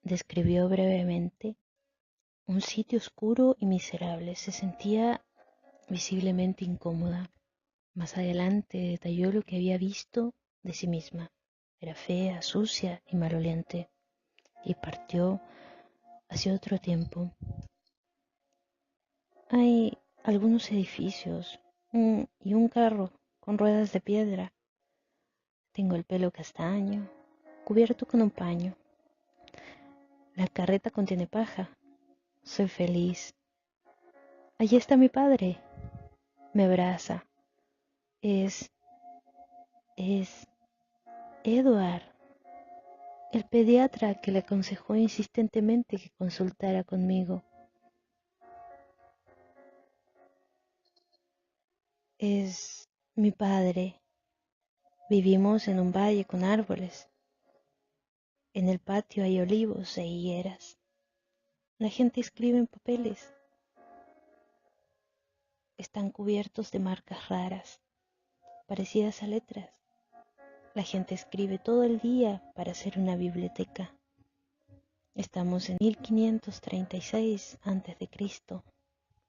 describió brevemente un sitio oscuro y miserable. Se sentía visiblemente incómoda. Más adelante detalló lo que había visto de sí misma. Era fea, sucia y maloliente, y partió hacia otro tiempo. Hay algunos edificios y un carro con ruedas de piedra. Tengo el pelo castaño, cubierto con un paño. La carreta contiene paja. Soy feliz. Allí está mi padre. Me abraza. Es Edward, el pediatra que le aconsejó insistentemente que consultara conmigo. Es mi padre. Vivimos en un valle con árboles. En el patio hay olivos e higueras. La gente escribe en papeles. Están cubiertos de marcas raras, parecidas a letras. La gente escribe todo el día para hacer una biblioteca. Estamos en 1536 a.C.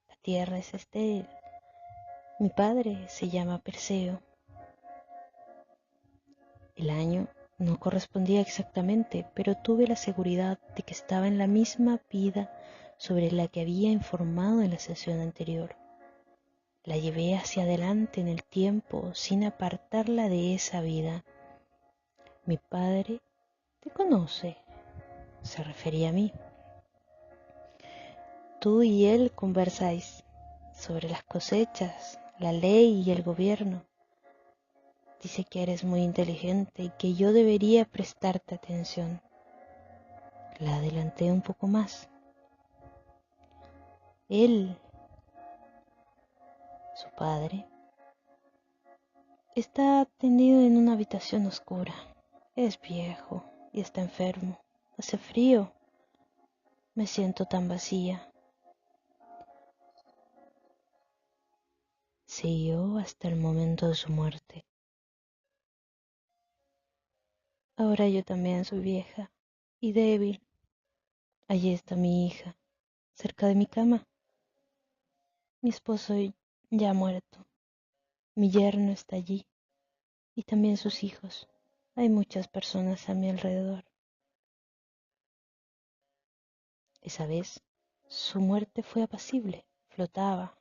La tierra es estéril. Mi padre se llama Perseo. El año no correspondía exactamente, pero tuve la seguridad de que estaba en la misma vida sobre la que había informado en la sesión anterior. La llevé hacia adelante en el tiempo sin apartarla de esa vida. Mi padre te conoce, se refería a mí. Tú y él conversáis sobre las cosechas, la ley y el gobierno. Dice que eres muy inteligente y que yo debería prestarte atención. La adelanté un poco más. Él, su padre, está tendido en una habitación oscura. Es viejo y está enfermo. Hace frío. Me siento tan vacía. Siguió hasta el momento de su muerte. Ahora yo también soy vieja y débil. Allí está mi hija, cerca de mi cama. Mi esposo ya ha muerto. Mi yerno está allí y también sus hijos. Hay muchas personas a mi alrededor. Esa vez, su muerte fue apacible, flotaba.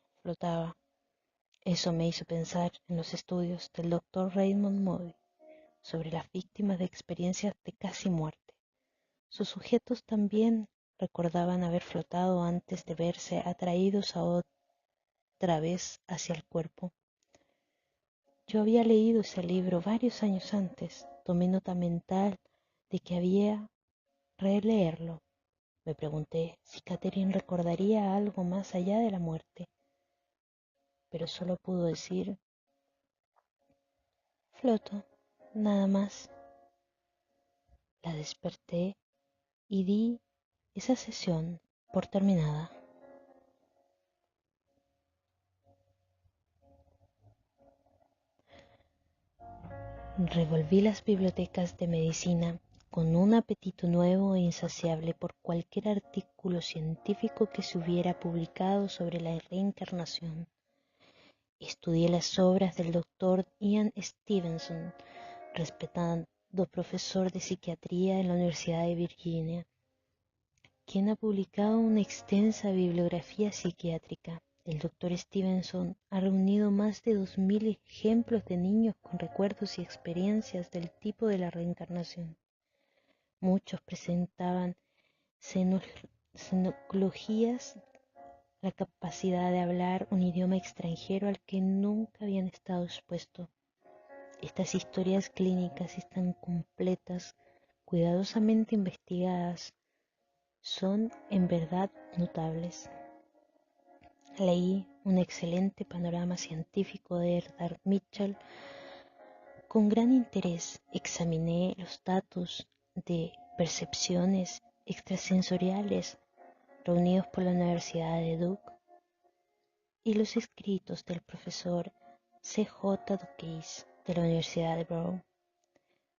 Eso me hizo pensar en los estudios del doctor Raymond Moody sobre las víctimas de experiencias de casi muerte. Sus sujetos también recordaban haber flotado antes de verse atraídos a otra vez hacia el cuerpo. Yo había leído ese libro varios años antes. Tomé nota mental de que había releerlo. Me pregunté si Catherine recordaría algo más allá de la muerte, pero solo pudo decir, floto, nada más. La desperté y di esa sesión por terminada. Revolví las bibliotecas de medicina con un apetito nuevo e insaciable por cualquier artículo científico que se hubiera publicado sobre la reencarnación. Estudié las obras del doctor Ian Stevenson, respetado profesor de psiquiatría en la Universidad de Virginia, quien ha publicado una extensa bibliografía psiquiátrica. El doctor Stevenson ha reunido más de 2000 ejemplos de niños con recuerdos y experiencias del tipo de la reencarnación. Muchos presentaban xenoclogías, la capacidad de hablar un idioma extranjero al que nunca habían estado expuestos. Estas historias clínicas están completas, cuidadosamente investigadas, son en verdad notables. Leí un excelente panorama científico de Erdar Mitchell con gran interés. Examiné los datos de percepciones extrasensoriales reunidos por la Universidad de Duke y los escritos del profesor C. J. Duquesne de la Universidad de Brown.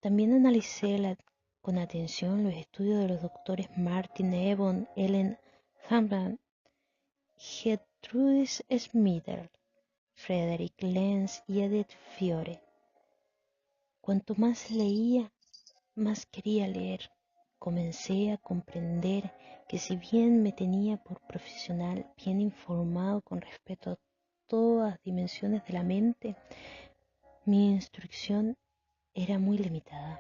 También analicé la con atención los estudios de los doctores Martin Ebon, Ellen Hamdan, Gertrudis Schmieder, Frederick Lenz y Edith Fiore. Cuanto más leía, más quería leer. Comencé a comprender que si bien me tenía por profesional bien informado con respecto a todas las dimensiones de la mente, mi instrucción era muy limitada.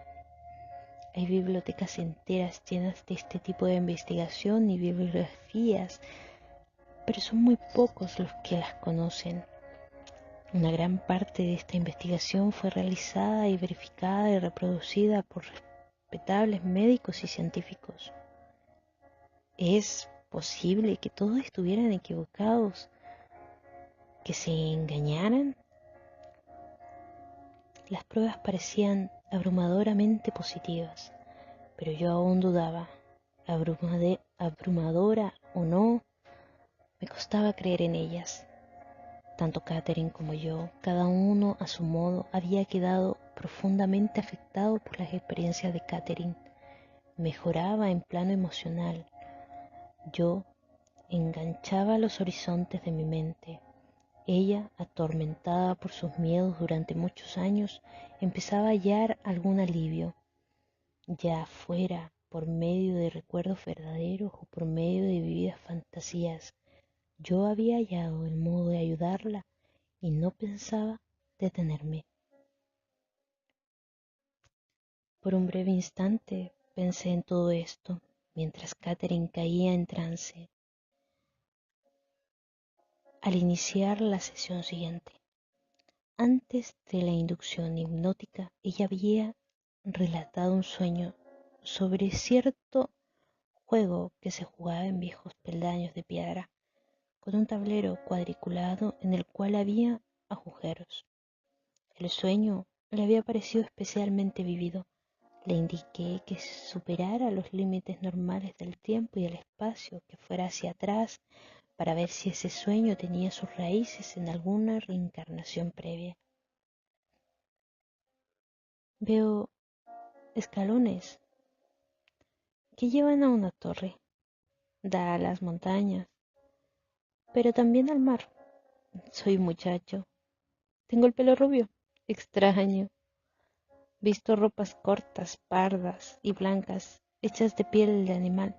Hay bibliotecas enteras llenas de este tipo de investigación y bibliografías, pero son muy pocos los que las conocen. Una gran parte de esta investigación fue realizada y verificada y reproducida por respetables médicos y científicos. ¿Es posible que todos estuvieran equivocados, que se engañaran? Las pruebas parecían abrumadoramente positivas, pero yo aún dudaba. Abrumadora o no, me costaba creer en ellas. Tanto Catherine como yo, cada uno a su modo, había quedado profundamente afectado por las experiencias de Catherine. Mejoraba en plano emocional. Yo enganchaba los horizontes de mi mente. Ella, atormentada por sus miedos durante muchos años, empezaba a hallar algún alivio, ya fuera por medio de recuerdos verdaderos o por medio de vividas fantasías. Yo había hallado el modo de ayudarla y no pensaba detenerme. Por un breve instante pensé en todo esto, mientras Catherine caía en trance. Al iniciar la sesión siguiente, antes de la inducción hipnótica, ella había relatado un sueño sobre cierto juego que se jugaba en viejos peldaños de piedra, con un tablero cuadriculado en el cual había agujeros. El sueño le había parecido especialmente vívido. Le indiqué que superara los límites normales del tiempo y el espacio, que fuera hacia atrás para ver si ese sueño tenía sus raíces en alguna reencarnación previa. Veo escalones que llevan a una torre, da a las montañas, pero también al mar. Soy muchacho, tengo el pelo rubio, extraño. Visto ropas cortas, pardas y blancas, hechas de piel de animal.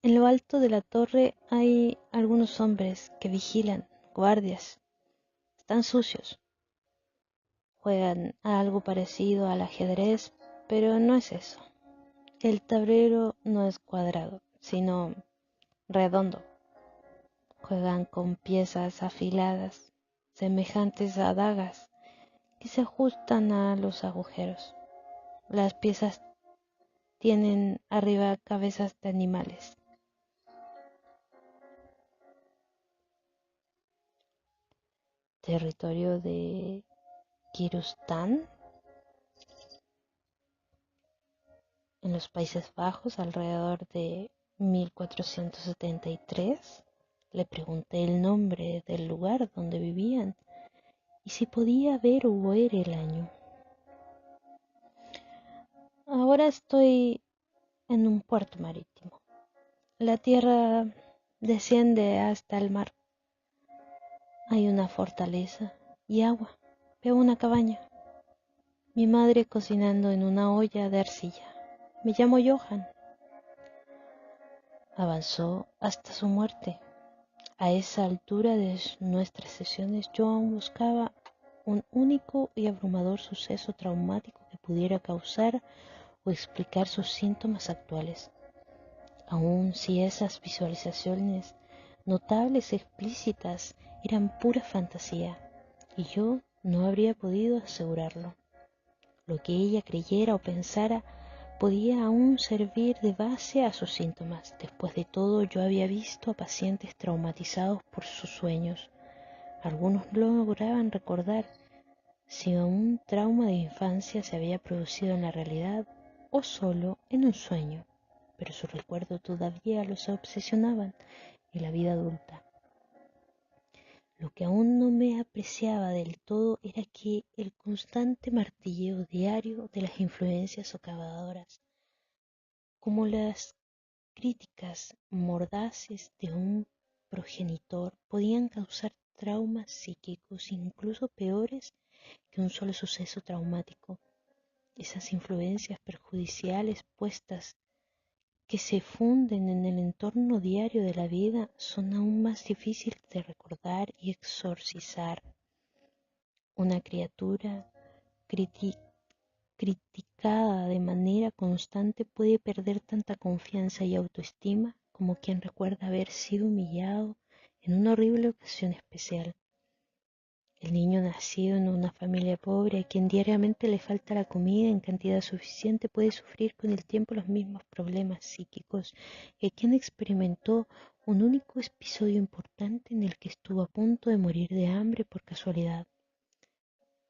En lo alto de la torre hay algunos hombres que vigilan, guardias. Están sucios. Juegan a algo parecido al ajedrez, pero no es eso. El tablero no es cuadrado, sino redondo. Juegan con piezas afiladas, semejantes a dagas, que se ajustan a los agujeros. Las piezas tienen arriba cabezas de animales. Territorio de Kirustán, en los Países Bajos, alrededor de 1473. Le pregunté el nombre del lugar donde vivían y si podía ver o oír el año. Ahora estoy en un puerto marítimo. La tierra desciende hasta el mar. Hay una fortaleza y agua. Veo una cabaña. Mi madre cocinando en una olla de arcilla. Me llamo Johan. Avanzó hasta su muerte. A esa altura de nuestras sesiones yo aún buscaba un único y abrumador suceso traumático que pudiera causar o explicar sus síntomas actuales. Aun si esas visualizaciones notables y explícitas eran pura fantasía, y yo no habría podido asegurarlo. Lo que ella creyera o pensara podía aún servir de base a sus síntomas. Después de todo, yo había visto a pacientes traumatizados por sus sueños. Algunos no lograban recordar si un trauma de infancia se había producido en la realidad o solo en un sueño, pero su recuerdo todavía los obsesionaban en la vida adulta. Lo que aún no me apreciaba del todo era que el constante martilleo diario de las influencias socavadoras, como las críticas mordaces de un progenitor, podían causar traumas psíquicos incluso peores que un solo suceso traumático. Esas influencias perjudiciales puestas que se funden en el entorno diario de la vida son aún más difíciles de recordar y exorcizar. Una criatura criti- criticada de manera constante puede perder tanta confianza y autoestima como quien recuerda haber sido humillado en una horrible ocasión especial. El niño nacido en una familia pobre, a quien diariamente le falta la comida en cantidad suficiente, puede sufrir con el tiempo los mismos problemas psíquicos que quien experimentó un único episodio importante en el que estuvo a punto de morir de hambre por casualidad.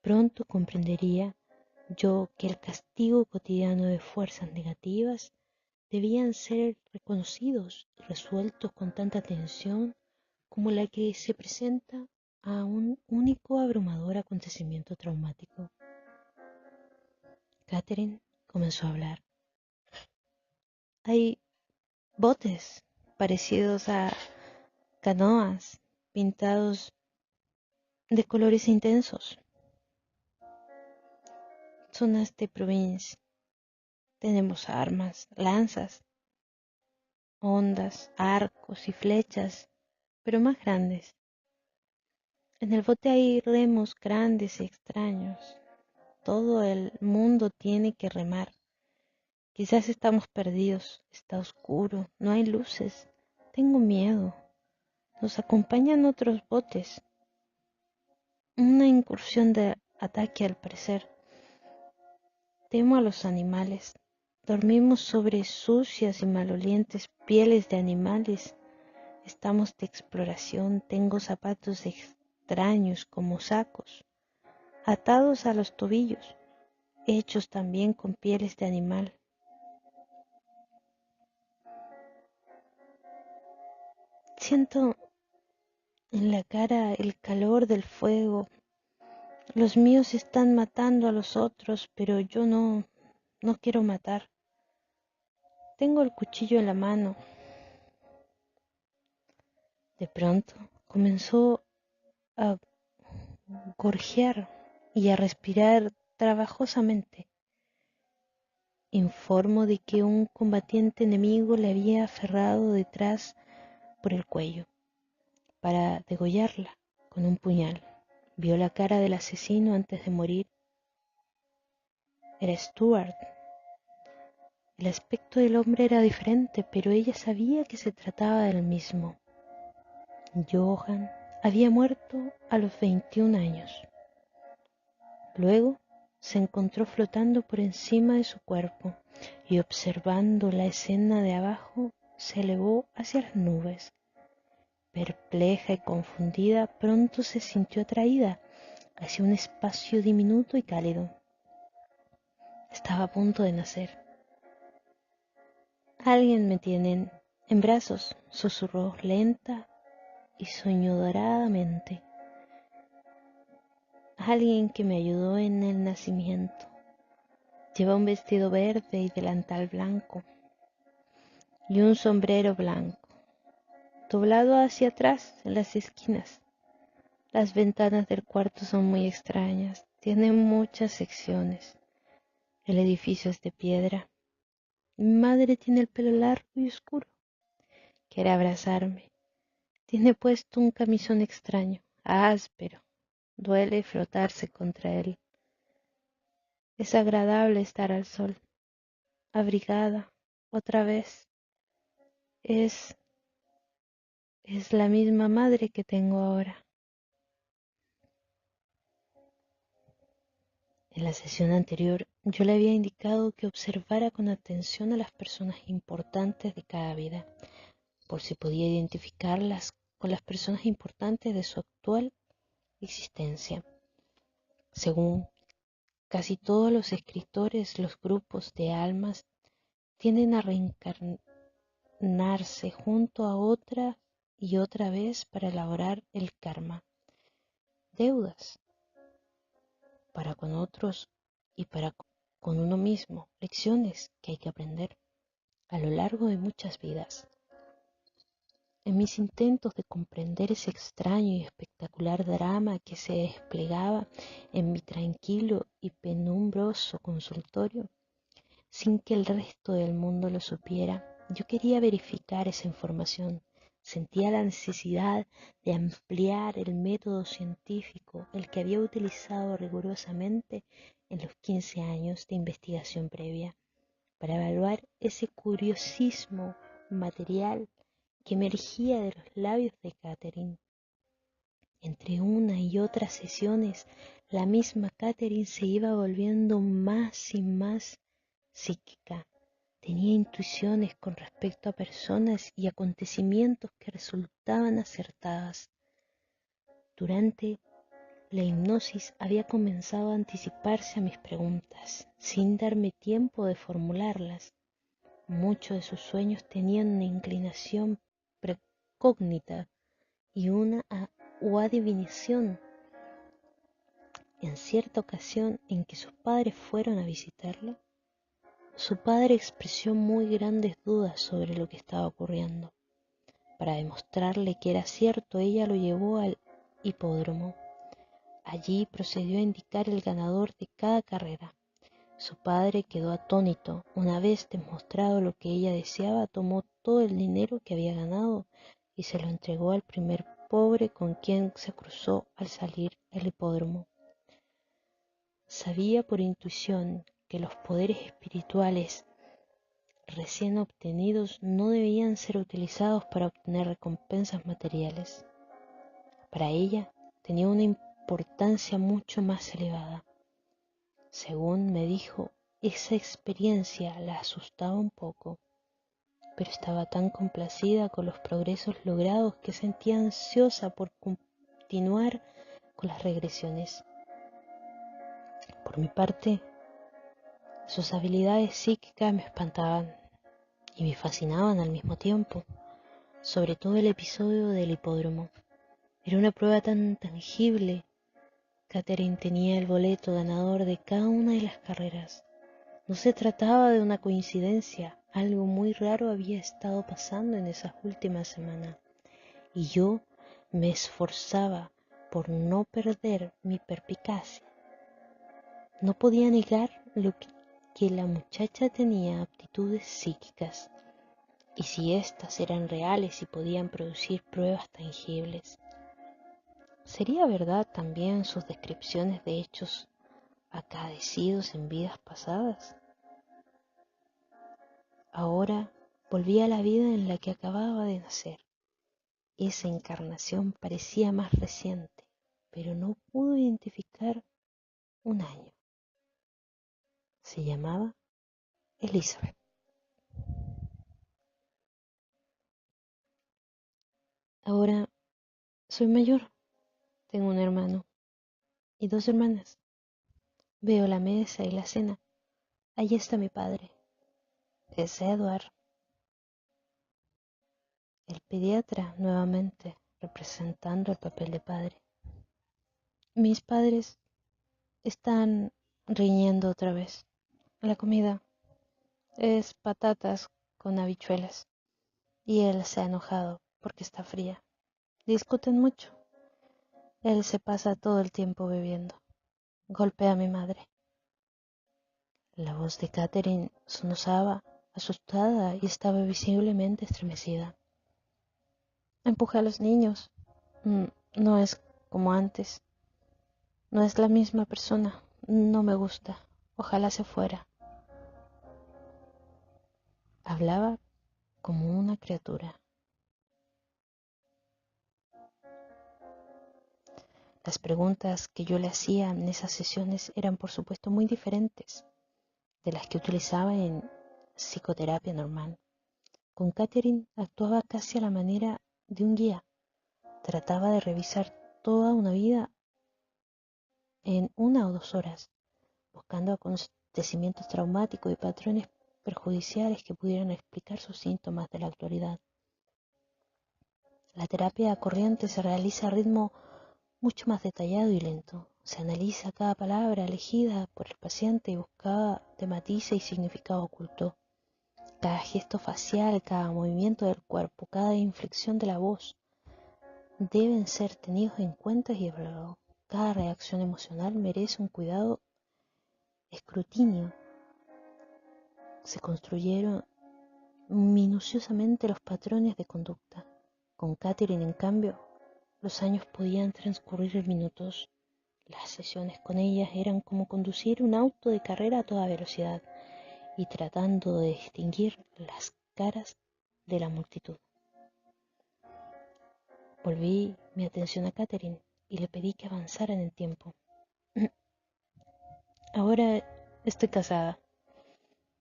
Pronto comprendería yo que el castigo cotidiano de fuerzas negativas debían ser reconocidos y resueltos con tanta atención como la que se presenta a un único abrumador acontecimiento traumático. Catherine comenzó a hablar. Hay botes parecidos a canoas pintados de colores intensos. Zonas de provincia. Tenemos armas, lanzas, ondas, arcos y flechas, pero más grandes. En el bote hay remos grandes y extraños. Todo el mundo tiene que remar. Quizás estamos perdidos, está oscuro, no hay luces. Tengo miedo. Nos acompañan otros botes. Una incursión de ataque al parecer. Temo a los animales. Dormimos sobre sucias y malolientes pieles de animales. Estamos de exploración. Tengo zapatos extraños como sacos, atados a los tobillos, hechos también con pieles de animal. Siento en la cara el calor del fuego. Los míos están matando a los otros, pero yo no quiero matar. Tengo el cuchillo en la mano. De pronto comenzó a gorjear y a respirar trabajosamente. Informó de que un combatiente enemigo le había aferrado detrás por el cuello para degollarla con un puñal. Vio la cara del asesino antes de morir. Era Stuart. El aspecto del hombre era diferente, pero ella sabía que se trataba del mismo. Johan había muerto a los 21 años. Luego se encontró flotando por encima de su cuerpo y observando la escena de abajo se elevó hacia las nubes. Perpleja y confundida, pronto se sintió atraída hacia un espacio diminuto y cálido. Estaba a punto de nacer. Alguien me tiene en brazos, susurró lenta y soñodoradamente. Alguien que me ayudó en el nacimiento. Lleva un vestido verde y delantal blanco y un sombrero blanco, doblado hacia atrás en las esquinas. Las ventanas del cuarto son muy extrañas, tienen muchas secciones. El edificio es de piedra. Mi madre tiene el pelo largo y oscuro. Quiere abrazarme. Tiene puesto un camisón extraño, áspero. Duele frotarse contra él. Es agradable estar al sol, abrigada, otra vez. Es la misma madre que tengo ahora. En la sesión anterior yo le había indicado que observara con atención a las personas importantes de cada vida, por si podía identificarlas con las personas importantes de su actual existencia. Según casi todos los escritores, los grupos de almas tienden a reencarnarse junto a otra y otra vez para elaborar el karma. deudas para con otros y para con uno mismo, lecciones que hay que aprender a lo largo de muchas vidas. En mis intentos de comprender ese extraño y espectacular drama que se desplegaba en mi tranquilo y penumbroso consultorio, sin que el resto del mundo lo supiera, yo quería verificar esa información. Sentía la necesidad de ampliar el método científico, el que había utilizado rigurosamente en los 15 años de investigación previa, para evaluar ese curiosismo material que emergía de los labios de Catherine. Entre una y otras sesiones, la misma Catherine se iba volviendo más y más psíquica. Tenía intuiciones con respecto a personas y acontecimientos que resultaban acertadas. Durante la hipnosis había comenzado a anticiparse a mis preguntas, sin darme tiempo de formularlas. Muchos de sus sueños tenían una inclinación precógnita y una o adivinación. En cierta ocasión en que sus padres fueron a visitarla, su padre expresó muy grandes dudas sobre lo que estaba ocurriendo. Para demostrarle que era cierto, ella lo llevó al hipódromo. Allí procedió a indicar el ganador de cada carrera. Su padre quedó atónito. Una vez demostrado lo que ella deseaba, tomó todo el dinero que había ganado y se lo entregó al primer pobre con quien se cruzó al salir del hipódromo. Sabía por intuición que los poderes espirituales recién obtenidos no debían ser utilizados para obtener recompensas materiales. Para ella tenía una importancia mucho más elevada. Según me dijo, esa experiencia la asustaba un poco, pero estaba tan complacida con los progresos logrados que sentía ansiosa por continuar con las regresiones. Por mi parte, sus habilidades psíquicas me espantaban y me fascinaban al mismo tiempo, sobre todo el episodio del hipódromo. Era una prueba tan tangible. Catherine tenía el boleto ganador de cada una de las carreras. No se trataba de una coincidencia, algo muy raro había estado pasando en esas últimas semanas, y yo me esforzaba por no perder mi perspicacia. No podía negar que la muchacha tenía aptitudes psíquicas, y si éstas eran reales y podían producir pruebas tangibles. ¿Sería verdad también sus descripciones de hechos acaecidos en vidas pasadas? Ahora volvía a la vida en la que acababa de nacer. Esa encarnación parecía más reciente, pero no pudo identificar un año. Se llamaba Elizabeth. Ahora soy mayor, tengo un hermano y dos hermanas. Veo la mesa y la cena. Allí está mi padre. Es Edward, el pediatra, nuevamente representando el papel de padre. Mis padres están riñendo otra vez. La comida es patatas con habichuelas y él se ha enojado porque está fría. Discuten mucho. Él se pasa todo el tiempo bebiendo. Golpea a mi madre. La voz de Catherine sonaba asustada y estaba visiblemente estremecida. Empuja a los niños. No es como antes. No es la misma persona. No me gusta. Ojalá se fuera. Hablaba como una criatura. Las preguntas que yo le hacía en esas sesiones eran por supuesto muy diferentes de las que utilizaba en psicoterapia normal. Con Catherine actuaba casi a la manera de un guía. Trataba de revisar toda una vida en 1 o 2 horas, buscando acontecimientos traumáticos y patrones perjudiciales que pudieran explicar sus síntomas de la actualidad. La terapia corriente se realiza a ritmo mucho más detallado y lento. Se analiza cada palabra elegida por el paciente y buscaba de matices y significado oculto. Cada gesto facial, cada movimiento del cuerpo, cada inflexión de la voz deben ser tenidos en cuenta y evaluados. Cada reacción emocional merece un cuidado escrutinio. Se construyeron minuciosamente los patrones de conducta. Con Catherine, en cambio, los años podían transcurrir en minutos. Las sesiones con ella eran como conducir un auto de carrera a toda velocidad y tratando de distinguir las caras de la multitud. Volví mi atención a Catherine y le pedí que avanzara en el tiempo. Ahora estoy casada.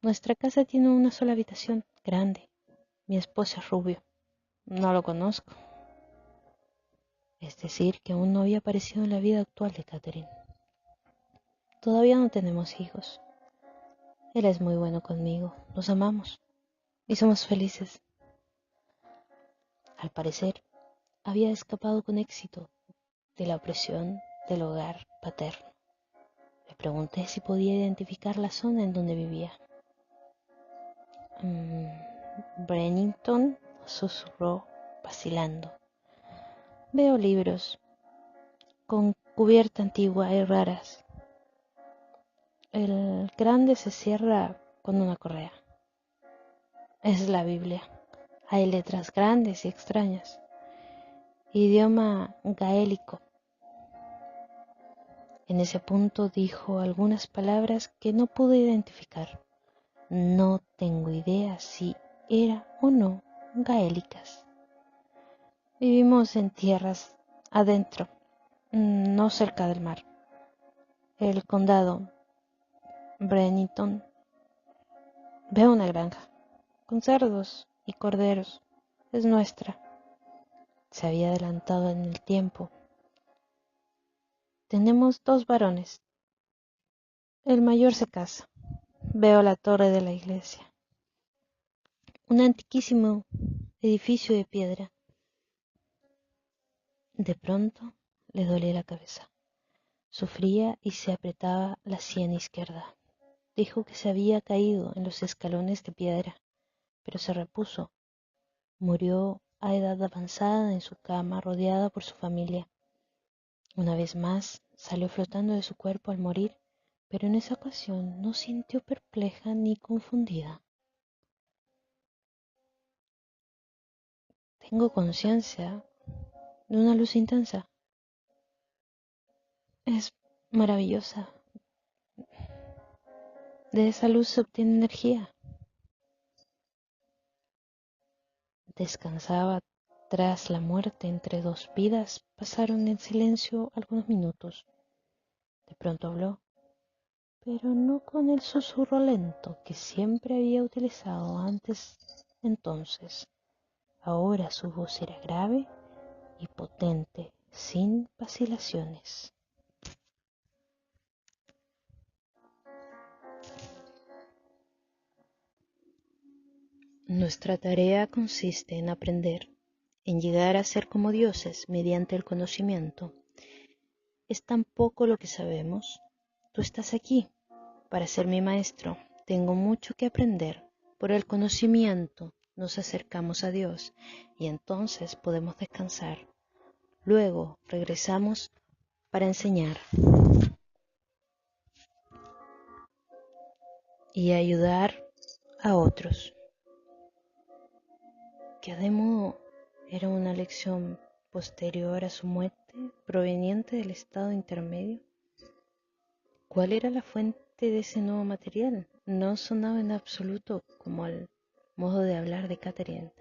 Nuestra casa tiene una sola habitación, grande. Mi esposo es rubio. No lo conozco. Es decir, que aún no había aparecido en la vida actual de Catherine. Todavía no tenemos hijos. Él es muy bueno conmigo. Nos amamos y somos felices. Al parecer, había escapado con éxito de la opresión del hogar paterno. Le pregunté si podía identificar la zona en donde vivía. Brennington, susurró, vacilando. Veo libros con cubierta antigua y raras. El grande se cierra con una correa. Es la Biblia. Hay letras grandes y extrañas. Idioma gaélico. En ese punto dijo algunas palabras que no pude identificar. No tengo idea si era o no gaélicas. Vivimos en tierras adentro, no cerca del mar. El condado Brennington. Veo una granja con cerdos y corderos. Es nuestra. Se había adelantado en el tiempo. Tenemos 2 varones. El mayor se casa. Veo la torre de la iglesia. Un antiquísimo edificio de piedra. De pronto le dolía la cabeza. Sufría y se apretaba la sien izquierda. Dijo que se había caído en los escalones de piedra, pero se repuso. Murió a edad avanzada en su cama, rodeada por su familia. Una vez más salió flotando de su cuerpo al morir, pero en esa ocasión no sintió perpleja ni confundida. Tengo conciencia de una luz intensa. Es maravillosa. De esa luz se obtiene energía. Descansaba tras la muerte entre 2 vidas. Pasaron en silencio algunos minutos. De pronto habló, pero no con el susurro lento que siempre había utilizado antes entonces. Ahora su voz era grave y potente, sin vacilaciones. Nuestra tarea consiste en aprender, en llegar a ser como dioses mediante el conocimiento. Es tan poco lo que sabemos. Tú estás aquí para ser mi maestro. Tengo mucho que aprender. Por el conocimiento nos acercamos a Dios y entonces podemos descansar. Luego regresamos para enseñar y ayudar a otros. Quedemo era una lección posterior a su muerte, proveniente del estado intermedio. ¿Cuál era la fuente de ese nuevo material? No sonaba en absoluto como al modo de hablar de Catherine.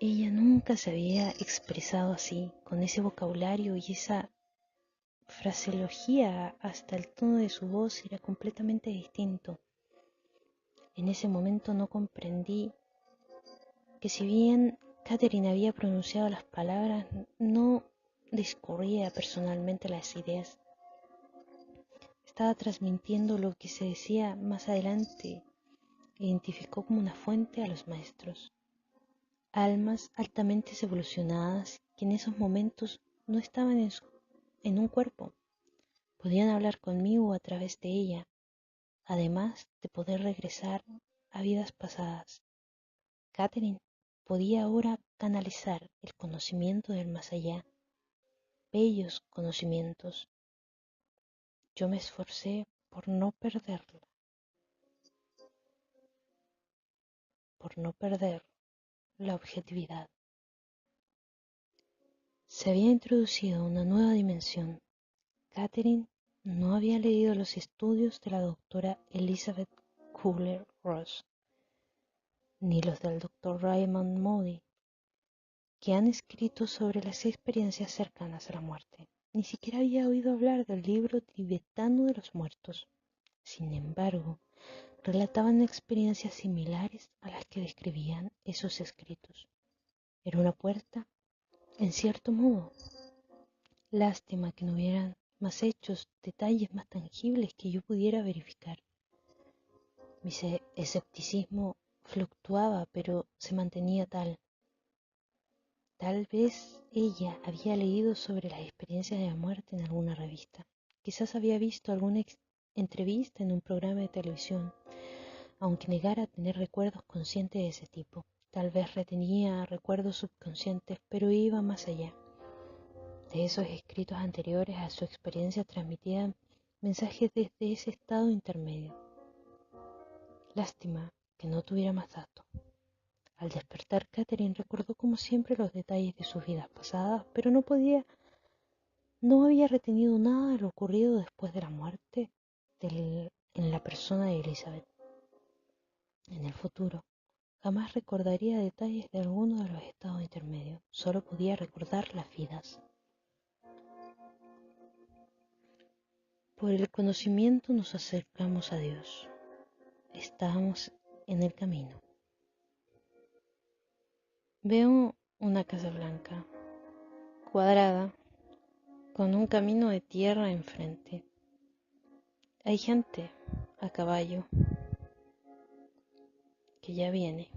Ella nunca se había expresado así, con ese vocabulario y esa fraseología. Hasta el tono de su voz era completamente distinto. En ese momento no comprendí que si bien Catherine había pronunciado las palabras, no discurría personalmente las ideas. Estaba transmitiendo lo que se decía más adelante. Identificó como una fuente a los maestros, almas altamente evolucionadas que en esos momentos no estaban en un cuerpo. Podían hablar conmigo a través de ella, además de poder regresar a vidas pasadas. Catherine podía ahora canalizar el conocimiento del más allá, bellos conocimientos. Yo me esforcé por no perder la objetividad. Se había introducido una nueva dimensión. Catherine no había leído los estudios de la doctora Elizabeth Kubler-Ross, ni los del doctor Raymond Moody, que han escrito sobre las experiencias cercanas a la muerte. Ni siquiera había oído hablar del libro tibetano de los muertos. Sin embargo, relataban experiencias similares a las que describían esos escritos. Era una puerta, en cierto modo. Lástima que no hubieran más hechos, detalles más tangibles que yo pudiera verificar. Mi escepticismo fluctuaba, pero se mantenía tal. Tal vez ella había leído sobre las experiencias de la muerte en alguna revista. Quizás había visto alguna entrevista en un programa de televisión, aunque negara tener recuerdos conscientes de ese tipo. Tal vez retenía recuerdos subconscientes, pero iba más allá. De esos escritos anteriores a su experiencia transmitían mensajes desde ese estado intermedio. Lástima que no tuviera más datos. Al despertar, Catherine recordó como siempre los detalles de sus vidas pasadas, pero no había retenido nada de lo ocurrido después de la muerte en la persona de Elizabeth. En el futuro, jamás recordaría detalles de alguno de los estados intermedios, solo podía recordar las vidas. Por el conocimiento nos acercamos a Dios. Estábamos en el camino. Veo una casa blanca, cuadrada, con un camino de tierra enfrente. Hay gente a caballo que ya viene.